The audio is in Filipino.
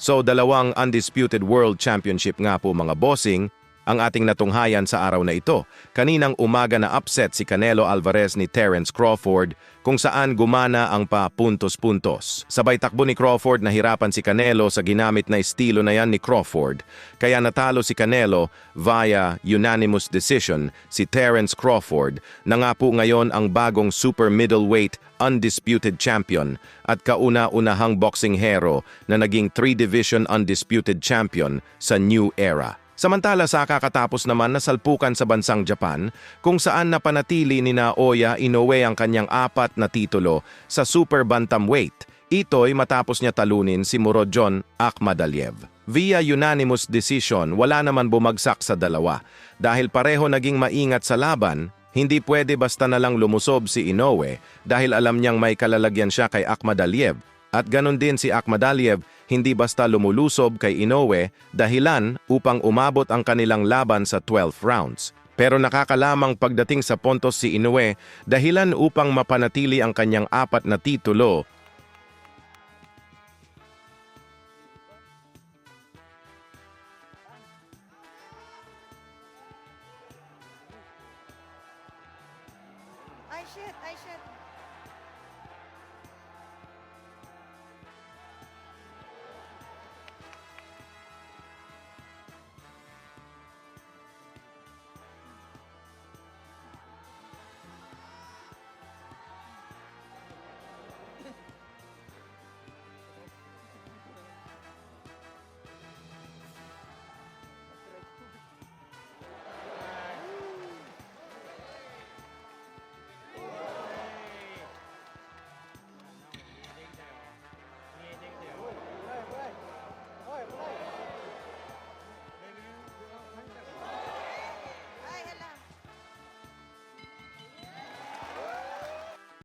So, dalawang undisputed world championship nga po mga bossing ang ating natunghayan sa araw na ito. Kaninang umaga na upset si Canelo Alvarez ni Terence Crawford kung saan gumana ang pa-puntos-puntos. Sabay takbo ni Crawford na hirapan si Canelo sa ginamit na estilo na yan ni Crawford. Kaya natalo si Canelo via unanimous decision si Terence Crawford na nga po ngayon ang bagong super middleweight undisputed champion at kauna-unahang boxing hero na naging 3-division undisputed champion sa new era. Samantala sa kakatapos naman na salpukan sa bansang Japan kung saan napanatili ni Naoya Inoue ang kanyang 4 na titulo sa super bantamweight. Ito'y matapos niya talunin si Murodjon Akhmadaliev. Via unanimous decision, wala naman bumagsak sa dalawa. Dahil pareho naging maingat sa laban, hindi pwede basta na lang lumusob si Inoue dahil alam niyang may kalalagyan siya kay Akhmadaliev. At ganon din si Akhmadaliev, hindi basta lumulusob kay Inoue dahilan upang umabot ang kanilang laban sa 12 rounds. Pero nakakalamang pagdating sa puntos si Inoue dahilan upang mapanatili ang kanyang 4 na titulo. Ay, shit, ay, shit.